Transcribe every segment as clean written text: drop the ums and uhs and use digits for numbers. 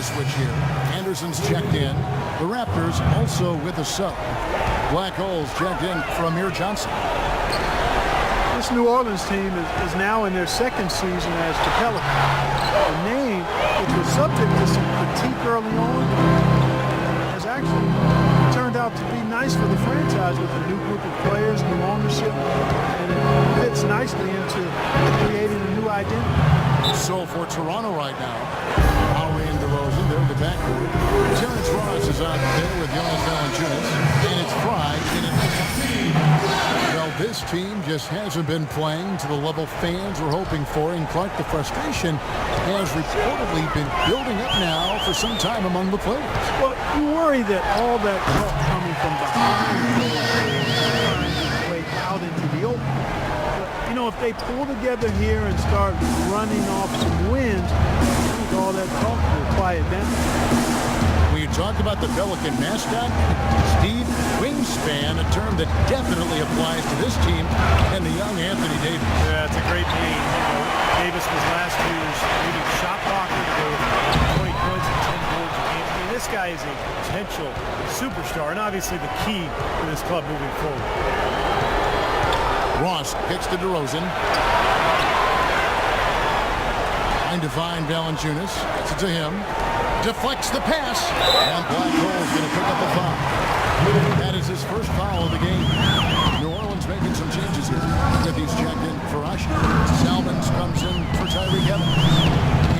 a switch here. Anderson's checked in. The Raptors also with a sub. Black Holes checked in from Amir Johnson. This New Orleans team is now in their second season as the Pelicans. The name, which was subject to some critique early on, has actually turned out to be nice for the franchise with a new group of players, new ownership, and it fits nicely into creating a new identity. So for Toronto right now, Lowry and DeRozan, they're the backcourt. Terrence Ross is out there with Jonas Valanciunas, and it's Fry in it. Well, this team just hasn't been playing to the level fans were hoping for, and Clark, the frustration has reportedly been building up now for some time among the players. Well, you worry that all that talk coming from behind is way out into the open. But, you know, if they pull together here and start running off some wins, I think all that talk will quiet down. We talked about the Pelican mascot, Steve Wingspan, a term that definitely applies to this team and the young Anthony Davis. Yeah, it's a great name. You know, Davis was last year's leading shot blocker to go 20 points and 10 boards a game. I mean, this guy is a potential superstar and obviously the key for this club moving forward. Ross kicks to DeRozan. Trying to find Valanciunas. Gets it to him. Deflects the pass. And Black Hole's going to pick up a foul. That is his first foul of the game. New Orleans making some changes here. He's checked in for Usher. Salmons comes in for Tyreke Evans.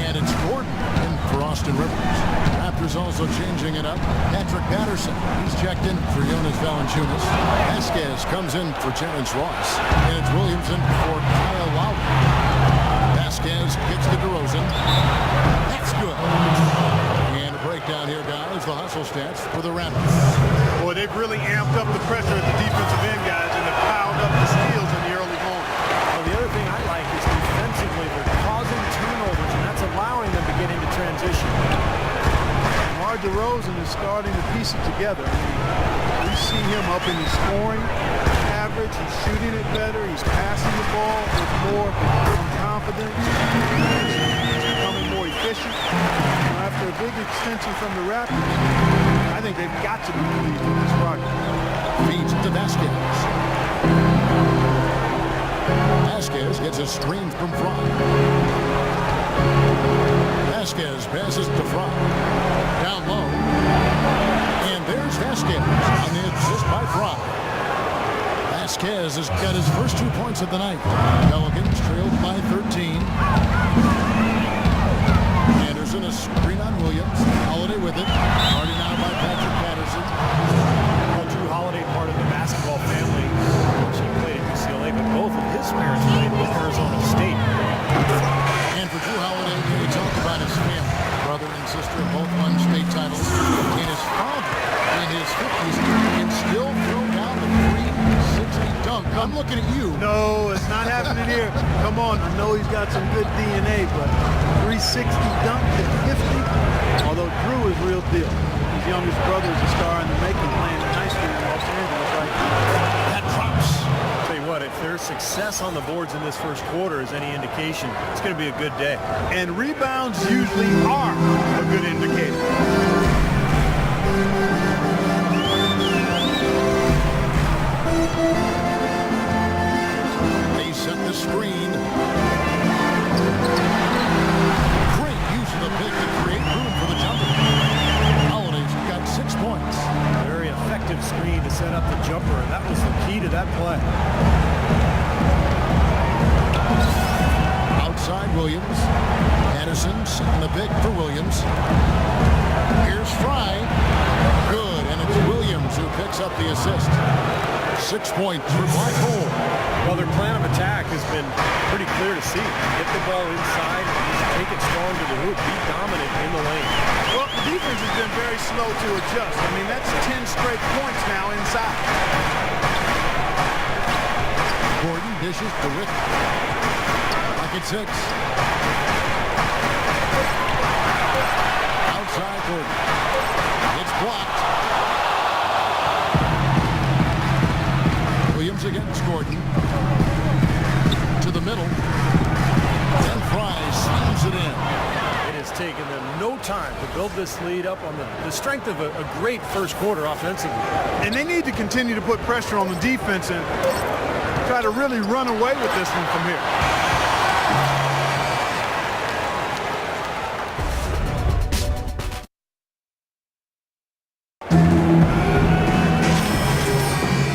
And it's Gordon in for Austin Rivers. Raptors also changing it up. Patrick Patterson. He's checked in for Jonas Valanciunas. Vasquez comes in for Terrence Ross. And it's Williamson for Kyle Lowry. Vasquez kicks to DeRozan. That's good. And a breakdown here, guys. The hustle stats for the Raptors. Boy, they've really amped up the pressure at the defensive end, guys, and they've piled up the steals in the early going. Well, the other thing I like is defensively they're causing turnovers, and that's allowing them to get into transition. DeMar DeRozan is starting to piece it together. I mean, we see him up in his scoring average. He's shooting it better. He's passing the ball with more confidence. He's becoming more efficient. After a big extension from the Raptors, I think they've got to be pleased with this progress. Feeds to Vasquez. Vasquez gets a screen from Fry. Vasquez passes to Fry. Down low. And there's Vasquez on the assist by Fry. Vasquez has got his first 2 points of the night. Pelicans trailed by 13. Anderson, a screen on Williams. Holiday with it. Guarded now by Patrick Patterson. Well, Drew Holiday, part of the basketball family. She played at UCLA, but both of his parents played with Arizona State. And for Drew Holiday, we talk about his family. Brother and sister both won state titles. And his father, in his 50s, can still throw down the 360 dunk. I'm looking at you. No, it's not happening here. Come on, I know he's got some good DNA, but 360 dunk to 50, although Drew is real deal. His youngest brother is a star in the making, playing in high school in Los Angeles right now. That drops. Tell you what, if their success on the boards in this first quarter is any indication, it's going to be a good day. And rebounds usually are a good indicator. They set the screen. Great use of the pick to create room for the jumper. Holiday's got 6 points. Very effective screen to set up the jumper, and that was the key to that play. Outside Williams. Patterson setting the pick for Williams. Here's Fry. Good, and it's Williams who picks up the assist. 6 points for Black Hole. Well, their plan of attack has been pretty clear to see. Get the ball inside, just take it strong to the hoop, be dominant in the lane. Well, the defense has been very slow to adjust. I mean, that's 10 straight points now inside. Gordon dishes to Rick. Back at 6. Outside Gordon. It's blocked. Williams against Gordon. To the middle. And Fry slams it in. It has taken them no time to build this lead up on the strength of a great first quarter offensively. And they need to continue to put pressure on the defense and try to really run away with this one from here.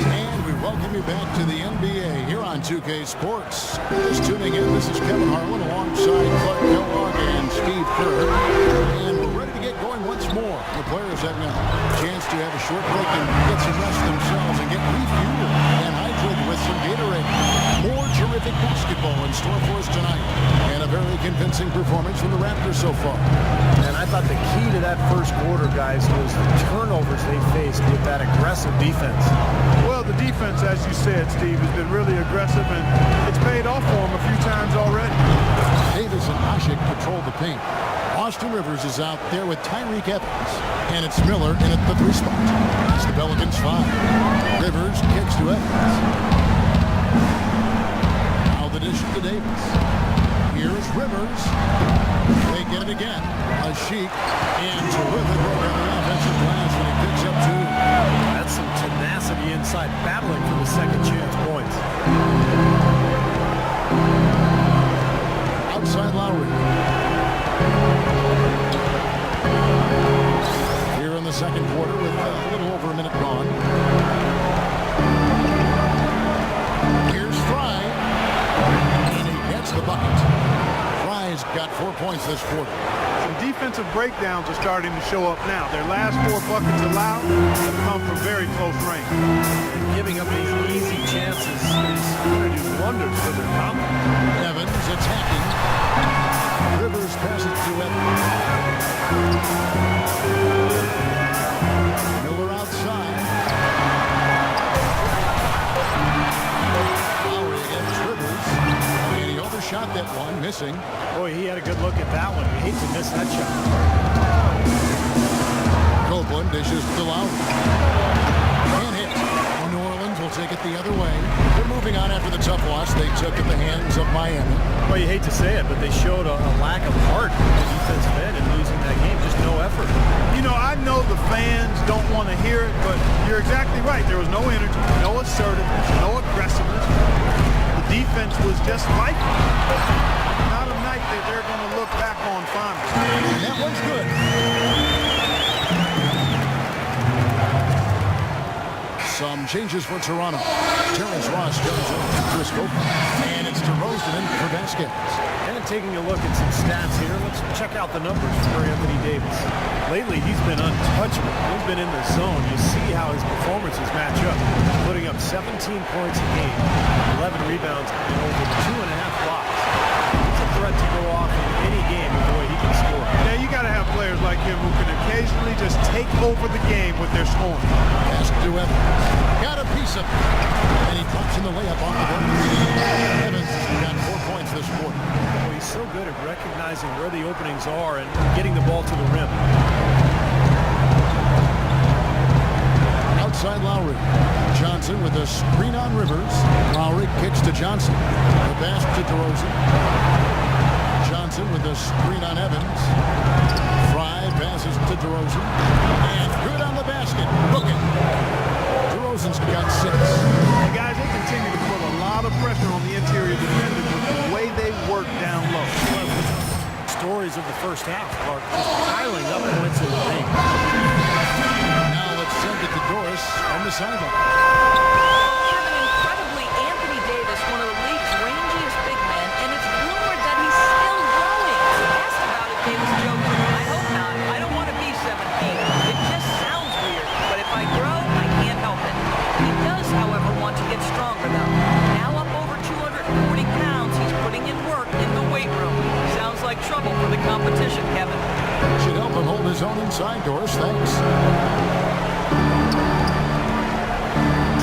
And we welcome you back to the NBA here on 2K Sports. Just tuning in, this is Kevin Harlan alongside Clark Kellogg and Steve Kerr. And we're ready to get going once more. The players having a chance to have a short break and get some rest themselves and get refueled and hydrated with some Gatorade. More terrific basketball in store for us tonight. And a very convincing performance from the Raptors so far. And I thought the key to that first quarter, guys, was the turnovers they faced with that aggressive defense. Well, the defense, as you said, Steve, has been really aggressive, and it's paid off for them a few times already. Davis and Ashik patrol the paint. Austin Rivers is out there with Tyreek Evans. And it's Miller in at the 3 spot. It's the Pelicans 5. Rivers kicks to Evans. Now the dish to Davis. Here's Rivers. They get it again. Ashik. And terrific work on the offensive glass when he picks up 2. That's some tenacity inside, battling for the second chance points. Outside Lowry. Here in the second quarter with a little over a minute gone. Here's Fry. And he gets the bucket. Fry's got 4 points this quarter. Some defensive breakdowns are starting to show up now. Their last 4 buckets allowed have come from very close range. And giving up these easy chances is going to do wonders for their confidence. Evans attacking. Rivers passes to Evans. Miller outside. Lowry against Rivers. And he overshot that one, missing. Boy, he had a good look at that one. You hate to miss that shot. Copeland dishes to Lowry. And hit. New Orleans will take it the other way. They're moving on after the tough loss they took at the hands of Miami. Well, you hate to say it, but they showed a lack of heart on the defensive end in losing that game. Just no effort. You know, I know the fans don't want to hear it, but you're exactly right. There was no energy, no assertiveness, no aggressiveness. The defense was just like it. Not a night that they're going to look back on fondly. And that one's good. Some changes for Toronto. Terrence Ross goes over to Chris Copeland. And it's DeRozan in for Vasquez. And taking a look at some stats here, let's check out the numbers for Anthony Davis. Lately, he's been untouchable. He's been in the zone. You see how his performances match up. Putting up 17 points a game, 11 rebounds, and over 2.5 blocks. He's a threat to go off in any game with the way he can score. Now, you got to have players like him who can occasionally just take over the game with their scoring. Pass to Evans. Got a piece of it. And he drops in the layup off the board. Evans has got 4 points this quarter. Well, he's so good at recognizing where the openings are and getting the ball to the rim. Outside Lowry. Johnson with a screen on Rivers. Lowry kicks to Johnson. The pass to DeRozan. Johnson with a screen on Evans. Fry passes to DeRozan. And good on the basket. Looking. DeRozan's got 6. And guys, they continue to put a lot of pressure on the interior defenders with the way they work down low. Stories of the first half, Clark, just piling up points in the paint. Now let's send it to Doris on the sideline. Kevin, incredibly, Anthony Davis, one of the league's rangiest big men, and it's rumored that he's still growing. Asked about it, Davis joked, I hope not. I don't want to be 7 feet. It just sounds weird, but if I grow, I can't help it. He does, however, want to get stronger, though. Now up over 240 pounds, he's putting in work in the weight room. Sounds like trouble for the competition, Kevin. Should help him hold his own inside, Doris. Thanks.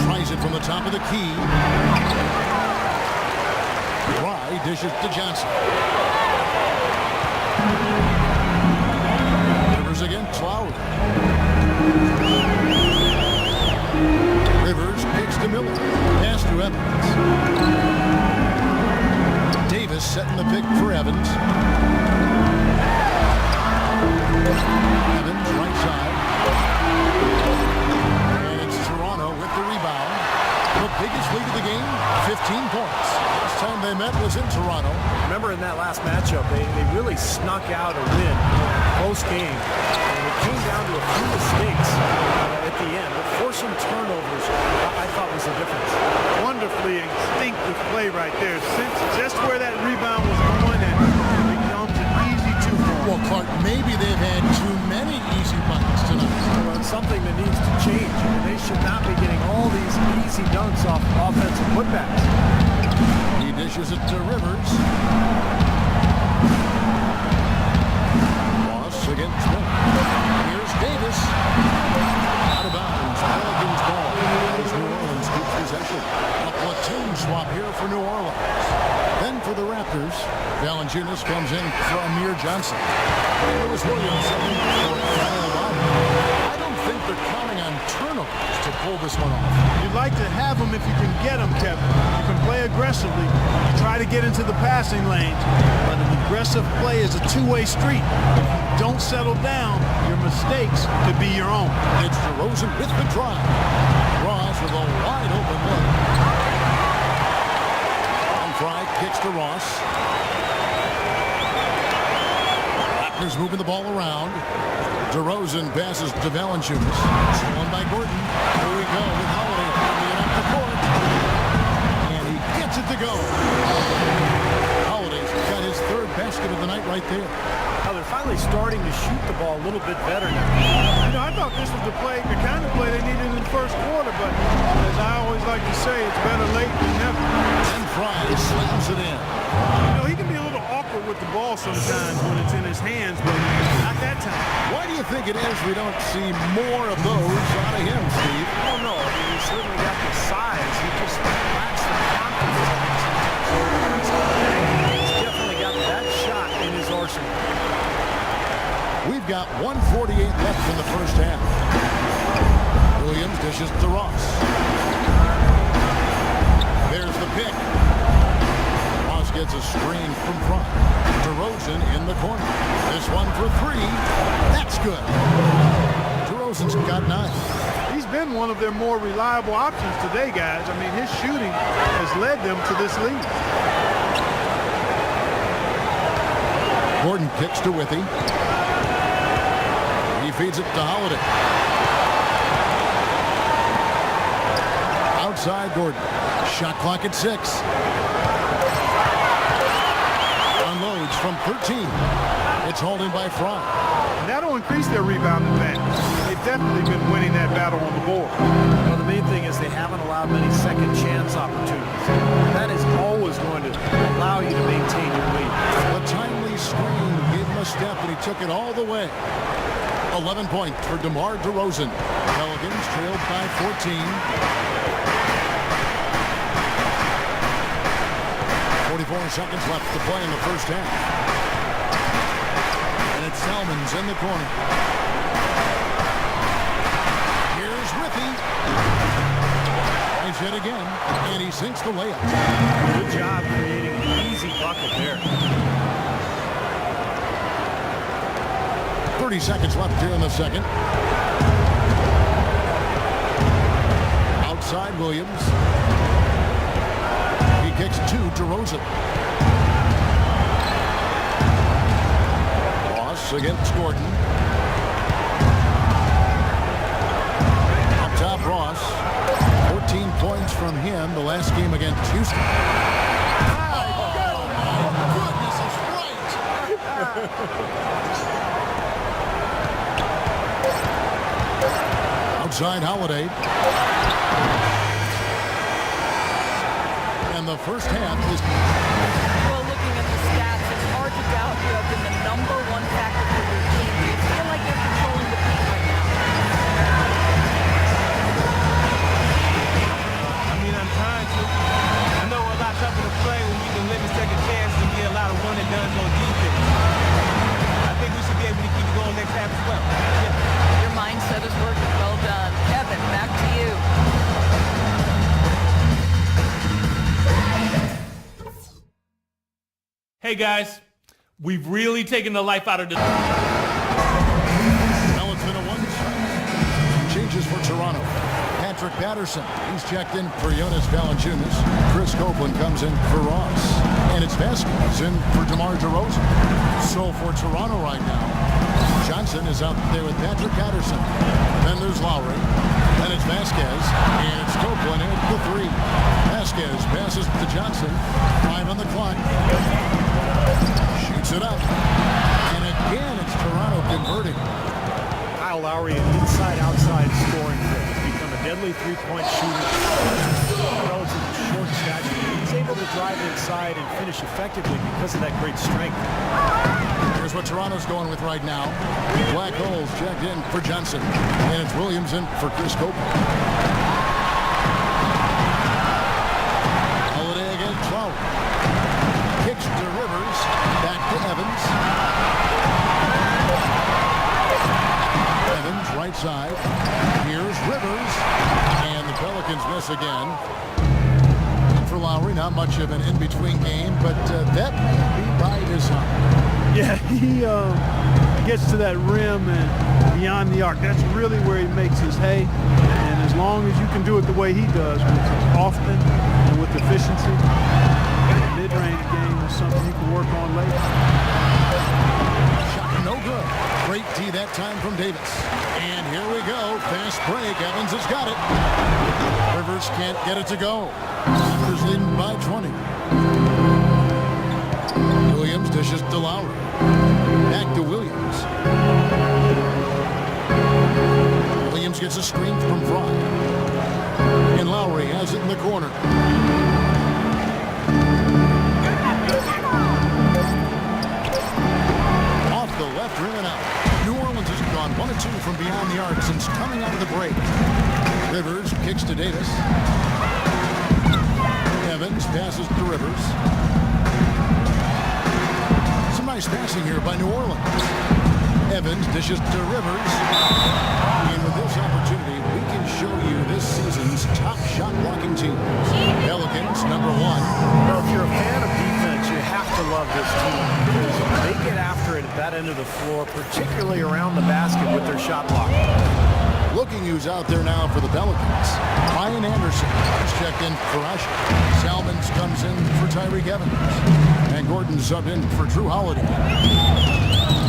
Tries it from the top of the key. Fry dishes to Johnson. Rivers against Lowry. Rivers kicks to Miller. Pass to Evans. Davis setting the pick for Evans. event was in Toronto. Remember in that last matchup, they really snuck out a win, close game, and it came down to a few mistakes at the end. But forcing turnovers, I thought was the difference. Wonderfully instinctive play right there. Since just where that rebound was going, and it becomes an easy two for him. Well, Clark, maybe they've had too many easy buckets tonight. Well, it's something that needs to change. They should not be getting all these easy dunks off offensive putbacks. He dishes it to Rivers. Ross against Smith. Here's Davis. Out of bounds. Pelicans ball. As New Orleans keeps possession. A platoon swap here for New Orleans. Then for the Raptors, Valanciunas comes in for Amir Johnson. Lewis Williams in for Kyle Lowry. I don't think they're counting on turnovers to pull this one off. You'd like to have them if you can get them, Kevin. You can play aggressively. You try to get into the passing lanes. But an aggressive play is a two-way street. If you don't settle down, your mistakes could be your own. It's DeRozan with the drive. Ross with a wide open look. Fry kicks to Ross. Raptors moving the ball around. DeRozan passes to Valanciunas. Stolen by Gordon. Here we go with Holiday bringing it up the court. And he gets it to go. Holiday's got his third basket of the night right there. Now they're finally starting to shoot the ball a little bit better now. You know, I thought this was the kind of play they needed in the first quarter, but as I always like to say, it's better late than never. And Fry slams it in. You know, he can be a little awkward with the ball sometimes when it's in his hands, but not that time. Why do you think it is we don't see more of those out of him, Steve? I don't know. I mean, he's certainly got the size. He just lacks the confidence. I think sometimes. He's definitely got that shot in his arsenal. We've got 1:48 left in the first half. Williams dishes to Ross. There's the pick. Ross gets a screen from front. DeRozan in the corner. This one for three. That's good. DeRozan's got 9. He's been one of their more reliable options today, guys. I mean, his shooting has led them to this lead. Gordon kicks to Withy. He feeds it to Holiday. Outside Gordon. Shot clock at 6. Unloads from 13. It's hauled in by Fry. That'll increase their rebound advantage. They've definitely been winning that battle on the board. Well, the main thing is they haven't allowed many second chance opportunities. That is always going to allow you to maintain your lead. A timely screen gave him a step, and he took it all the way. 11 points for DeMar DeRozan. Pelicans trailed by 14. 44 seconds left to play in the first half. And it's Salmons in the corner. Here's Withy. He's hit again, and he sinks the layup. Good job creating an easy bucket there. 30 seconds left here in the second. Outside Williams. He kicks to DeRozan. Ross against Gordon. Up top Ross. 14 points from him the last game against Houston. Oh, my goodness, it's right. Outside Holiday. And the first half is... Well, looking at the stats, it's hard to doubt you have been the number one factor for your team. Do you feel like you're controlling the pace right now? I mean, I'm trying to. I know a lot tougher to play when we can limit second chances and get a lot of one and done on defense. I think we should be able to keep it going next half as well. Yeah. Your mindset is working. Well done. Kevin, back to you. Hey guys, we've really taken the life out of this. Now it's been a one-shot. Changes for Toronto. Patrick Patrick Patterson. He's checked in for Jonas Valanciunas. Chris Copeland comes in for Ross. And it's Vasquez in for DeMar DeRozan. So for Toronto right now, Johnson is out there with Patrick Patterson. Then there's Lowry. Then it's Vasquez. And it's Copeland in the three. Vasquez passes to Johnson. 5 on the clock. Shoots it up. And again, it's Toronto converting. Kyle Lowry, an inside-outside scoring threat. He's become a deadly three-point shooter. Relatively short stature. He's able to drive inside and finish effectively because of that great strength. Here's what Toronto's going with right now. Black holes checked in for Johnson. And it's Williams in for Chris Copeland. Holiday against Lowry. Kicks to Rivers. Back to Evans. Evans, right side. Here's Rivers. And the Pelicans miss again. For Lowry, not much of an in-between game, but that may be by design. Yeah, he gets to that rim and beyond the arc. That's really where he makes his hay. And as long as you can do it the way he does, which is often and with efficiency, the mid-range game is something you can work on later. Shot no good. Great D that time from Davis. And here we go. Fast break. Evans has got it. Rivers can't get it to go. Raptors leading by 20. Williams dishes to Lowry. Back to Williams. Williams gets a screen from Fry. And Lowry has it in the corner. Off the left rim and out. New Orleans has gone 1 of 2 from beyond the arc since coming out of the break. Rivers kicks to Davis. Evans passes to Rivers. Some nice passing here by New Orleans. Evans dishes to Rivers. And with this opportunity, we can show you this season's top shot blocking team. Pelicans, number 1. Well, if you're a fan of defense, you have to love this team because they get after it at that end of the floor, particularly around the basket with their shot block. Looking who's out there now for the Pelicans. Ryan Anderson is checked in for Usher. Salmons comes in for Tyreke Evans. And Gordon subbed in for Drew Holiday.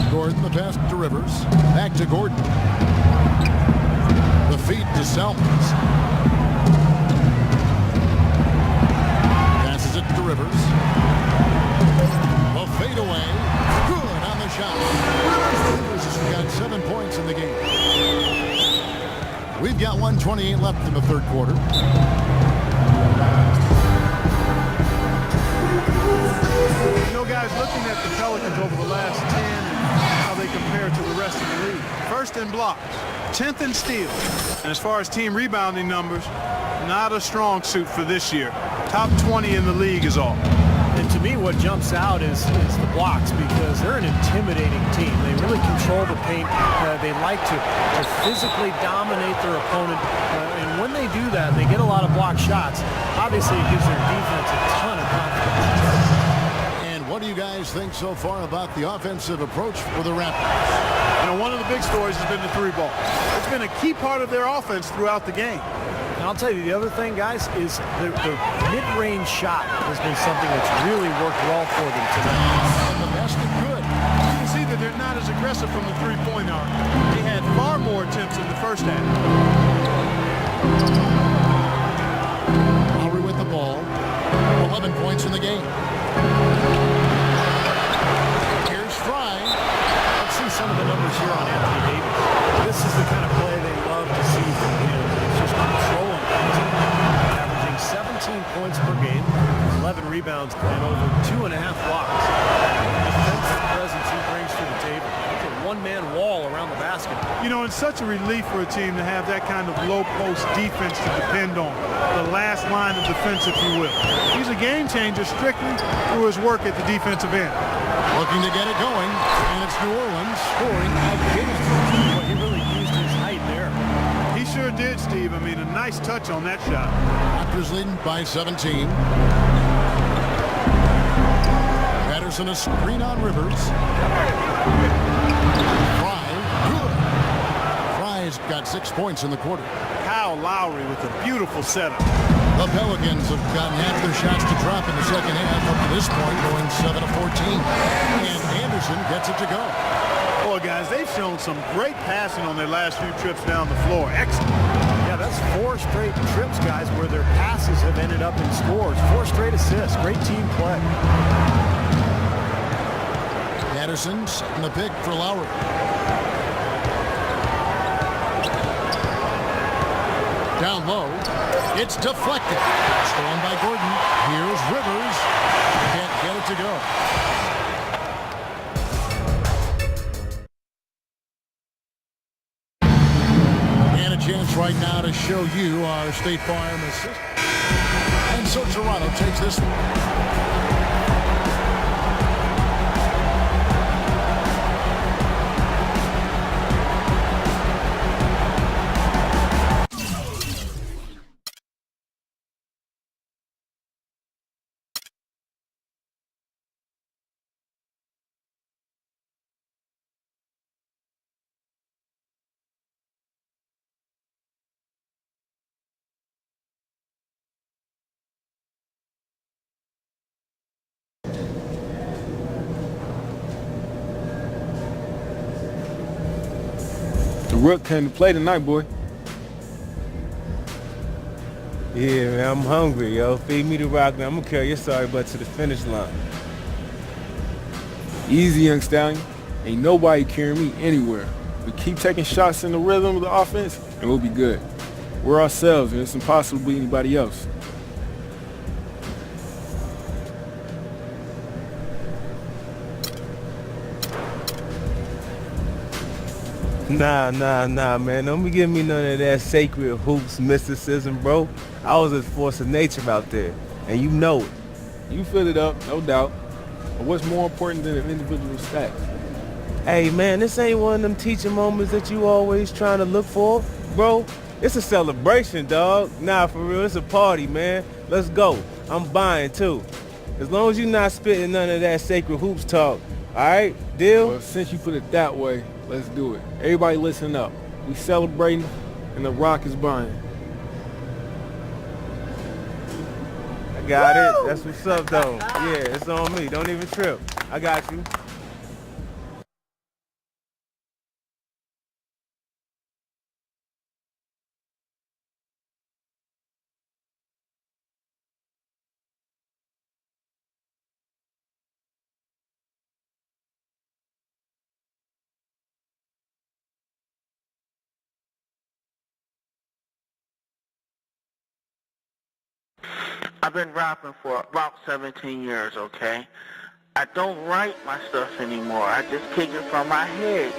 Gordon the pass to Rivers. Back to Gordon. The feed to Salmons. Passes it to Rivers. A fadeaway. Good on the shot. Rivers has got 7 points in the game. We've got 1:28 left in the third quarter. You know, guys, looking at the Pelicans over the last 10 and how they compare to the rest of the league. First in blocks, 10th in steals. And as far as team rebounding numbers, not a strong suit for this year. Top 20 in the league is all. And to me, what jumps out is the blocks because they're an intimidating team. They really control the paint. They like to physically dominate their opponent. And when they do that, they get a lot of block shots. Obviously, it gives their defense a ton of confidence. And what do you guys think so far about the offensive approach for the Raptors? You know, one of the big stories has been the three ball. It's been a key part of their offense throughout the game. And I'll tell you, the other thing, guys, is the mid-range shot has been something that's really worked well for them tonight. And the best of good. You can see that they're not as aggressive from the three-point arc. They had far more attempts in the first half. Lowry with the ball. 11 points in the game. Here's Fry. Let's see some of the numbers here on Anthony Davis. This is the kind of play they love to see from him. It's just controlling things. Averaging 17 points per game, 11 rebounds, and over 2.5 blocks. The defensive presence he brings to the table. It's a one-man wall around the basket. You know, it's such a relief for a team to have that kind of low-post defense to depend on. The last line of defense, if you will. He's a game changer strictly through his work at the defensive end. Looking to get it going. And it's New Orleans scoring again. Well, he really used his height there. He sure did, Steve. I mean, a nice touch on that shot. Raptors leading by 17. Patterson a screen on Rivers. Fry, good. Fry's got 6 points in the quarter. How Kyle Lowry with a beautiful setup. The Pelicans have gotten half their shots to drop in the second half up to this point, going 7 of 14. And Anderson gets it to go. Boy, guys, they've shown some great passing on their last few trips down the floor. Excellent. Yeah, that's 4 straight trips, guys, where their passes have ended up in scores. 4 straight assists. Great team play. Anderson setting the pick for Lowry. Down low. It's deflected. Stolen by Gordon. Here's Rivers. Can't get it to go. And a chance right now to show you our State Farm assist. And so Toronto takes this one. The Rook came to play tonight, boy. Yeah, man, I'm hungry, yo. Feed me the rock, man. I'm gonna carry your sorry butt to the finish line. Easy, young stallion. Ain't nobody carrying me anywhere. We keep taking shots in the rhythm of the offense, and we'll be good. We're ourselves, and it's impossible to beat anybody else. Nah, man. Don't be giving me none of that sacred hoops mysticism, bro. I was a force of nature out there, and you know it. You fill it up, no doubt. But what's more important than an individual stat? Hey, man, this ain't one of them teaching moments that you always trying to look for, bro. It's a celebration, dog. Nah, for real, it's a party, man. Let's go. I'm buying, too. As long as you not spitting none of that sacred hoops talk, all right? Deal? Well, since you put it that way, let's do it. Everybody listen up. We celebrating, and the Rock is buying. I got it. That's what's up, though. Yeah, it's on me. Don't even trip. I got you. I've been rapping for about 17 years, okay? I don't write my stuff anymore. I just kick it from my head.